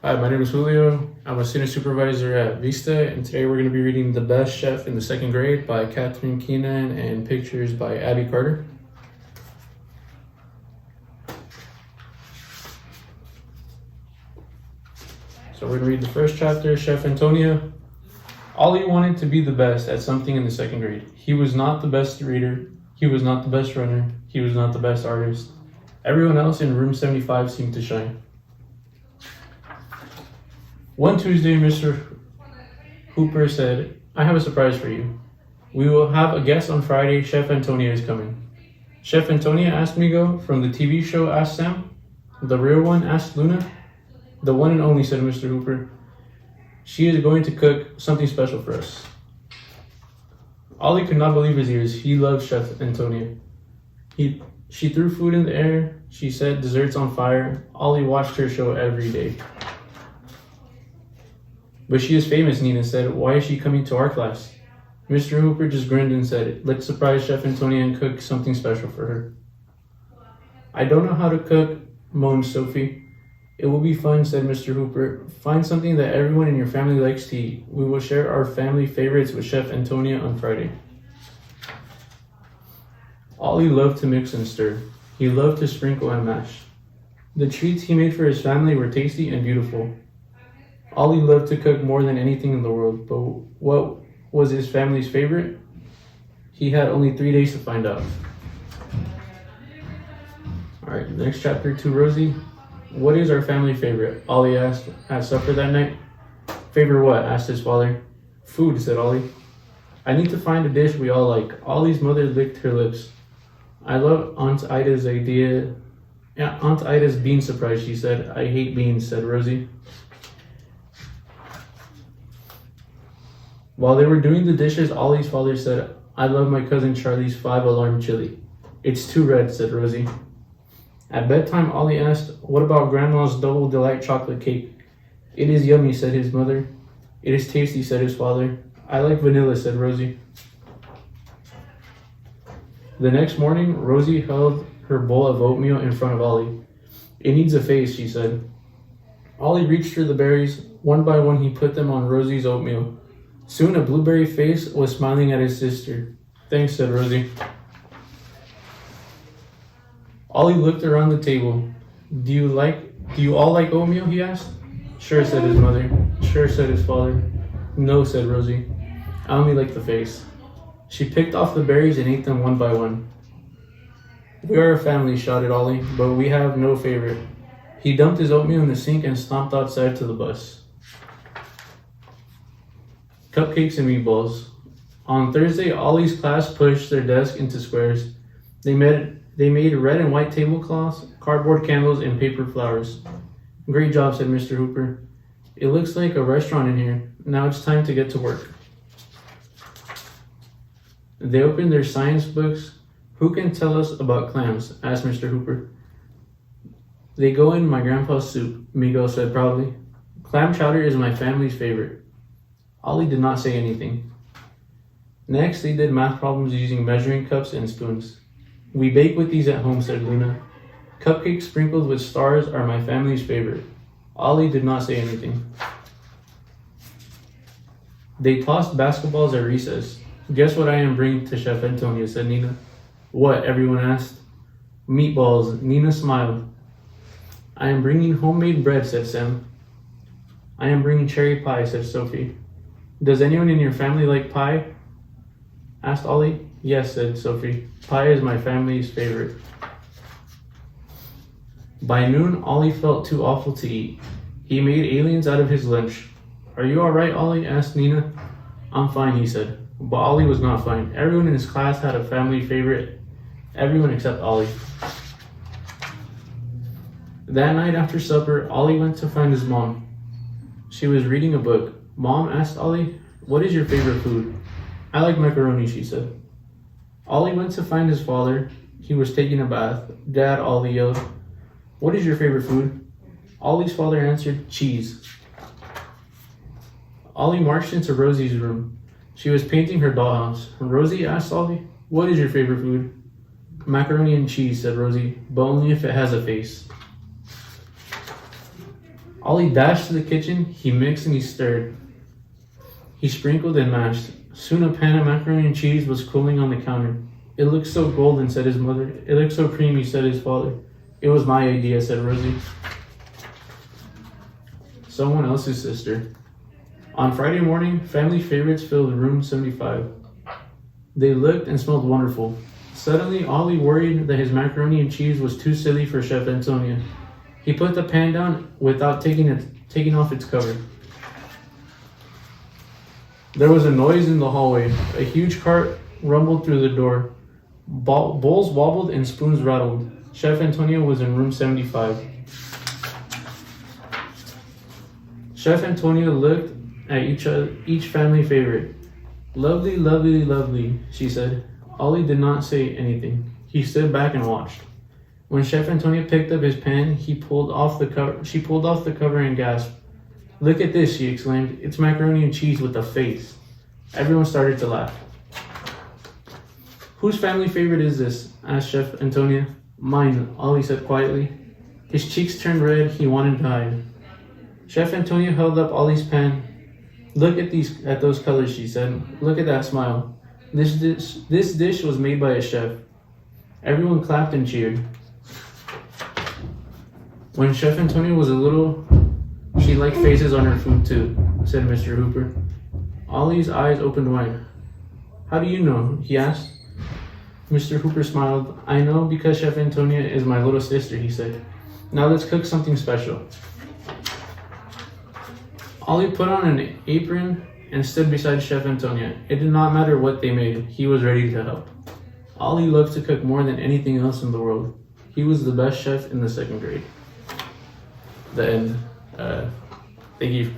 Hi, my name is Julio. I'm a student supervisor at Vista, and today we're going to be reading The Best Chef in the Second Grade by Catherine Keenan and pictures by Abby Carter. So we're going to read the first chapter, Chef Antonio. Ollie wanted to be the best at something in the second grade. He was not the best reader, he was not the best runner, he was not the best artist. Everyone else in room 75 seemed to shine. One Tuesday, Mr. Hooper said, "I have a surprise for you. We will have a guest on Friday. Chef Antonia is coming." "Chef Antonia?" asked Migo. "From the TV show?" asked Sam. "The real one?" asked Luna. "The one and only," said Mr. Hooper. "She is going to cook something special for us." Ollie could not believe his ears. He loved Chef Antonia. She threw food in the air. She set desserts on fire. Ollie watched her show every day. "But she is famous," Nina said. "Why is she coming to our class?" Mr. Hooper just grinned and said, "Let's surprise Chef Antonia and cook something special for her." "I don't know how to cook," moaned Sophie. "It will be fun," said Mr. Hooper. "Find something that everyone in your family likes to eat. We will share our family favorites with Chef Antonia on Friday." Ollie loved to mix and stir. He loved to sprinkle and mash. The treats he made for his family were tasty and beautiful. Ollie loved to cook more than anything in the world, but what was his family's favorite? He had only 3 days to find out. Alright, next chapter to Rosie. "What is our family favorite?" Ollie asked at supper that night. "Favorite what?" asked his father. "Food," said Ollie. "I need to find a dish we all like." Ollie's mother licked her lips. "I love Aunt Ida's idea. Yeah, Aunt Ida's bean surprise," she said. "I hate beans," said Rosie. While they were doing the dishes, Ollie's father said, "I love my cousin Charlie's 5-alarm chili." "It's too red," said Rosie. At bedtime, Ollie asked, "What about Grandma's Double Delight chocolate cake?" "It is yummy," said his mother. "It is tasty," said his father. "I like vanilla," said Rosie. The next morning, Rosie held her bowl of oatmeal in front of Ollie. "It needs a face," she said. Ollie reached for the berries. One by one, he put them on Rosie's oatmeal. Soon a blueberry face was smiling at his sister. "Thanks," said Rosie. Ollie looked around the table. Do you all like oatmeal?" he asked. "Sure," said his mother. "Sure," said his father. "No," said Rosie. "I only like the face." She picked off the berries and ate them one by one. "We are a family," shouted Ollie, "but we have no favorite." He dumped his oatmeal in the sink and stomped outside to the bus. Cupcakes and meatballs. On Thursday, Ollie's class pushed their desk into squares. They made red and white tablecloths, cardboard candles, and paper flowers. "Great job," said Mr. Hooper. "It looks like a restaurant in here. Now it's time to get to work." They opened their science books. "Who can tell us about clams?" asked Mr. Hooper. "They go in my grandpa's soup," Miguel said proudly. "Clam chowder is my family's favorite." Ollie did not say anything. Next, they did math problems using measuring cups and spoons. "We bake with these at home," said Luna. "Cupcakes sprinkled with stars are my family's favorite." Ollie did not say anything. They tossed basketballs at recess. "Guess what I am bringing to Chef Antonia?" said Nina. "What?" everyone asked. "Meatballs." Nina smiled. "I am bringing homemade bread," said Sam. "I am bringing cherry pie," said Sophie. "Does anyone in your family like pie?" asked Ollie. "Yes," said Sophie. "Pie is my family's favorite." By noon, Ollie felt too awful to eat. He made aliens out of his lunch. "Are you alright, Ollie?" asked Nina. "I'm fine," he said. But Ollie was not fine. Everyone in his class had a family favorite. Everyone except Ollie. That night after supper, Ollie went to find his mom. She was reading a book. "Mom," asked Ollie, "what is your favorite food?" "I like macaroni," she said. Ollie went to find his father. He was taking a bath. "Dad," Ollie yelled, "what is your favorite food?" Ollie's father answered, "Cheese." Ollie marched into Rosie's room. She was painting her dollhouse. "Rosie," asked Ollie, "what is your favorite food?" "Macaroni and cheese," said Rosie, "but only if it has a face." Ollie dashed to the kitchen. He mixed and he stirred. He sprinkled and mashed. Soon a pan of macaroni and cheese was cooling on the counter. It looked so golden, said his mother. It looked so creamy, said his father. It was my idea, said Rosie. Someone else's sister. On Friday morning, family favorites filled room 75. They looked and smelled wonderful. Suddenly, Ollie worried that his macaroni and cheese was too silly for Chef Antonia. He put the pan down without taking off its cover. There was a noise in the hallway. A huge cart rumbled through the door. Bowls wobbled and spoons rattled. Chef Antonio was in room 75. Chef Antonio looked at each family favorite. Lovely, lovely, lovely, she said. Ollie did not say anything. He stood back and watched. When Chef Antonio picked up his pan, she pulled off the cover and gasped. Look at this, she exclaimed. It's macaroni and cheese with a face. Everyone started to laugh. Whose family favorite is this? Asked Chef Antonia. Mine, Ollie said quietly. His cheeks turned red. He wanted to hide. Chef Antonia held up Ollie's pan. Look at those colors, she said. Look at that smile. This dish was made by a chef. Everyone clapped and cheered. When Chef Antonia was little, she liked faces on her food too, said Mr. Hooper. Ollie's eyes opened wide. How do you know? He asked. Mr. Hooper smiled. I know because Chef Antonia is my little sister, he said. Now let's cook something special. Ollie put on an apron and stood beside Chef Antonia. It did not matter what they made. He was ready to help. Ollie loved to cook more than anything else in the world. He was the best chef in the 2nd grade. The end. Thank you.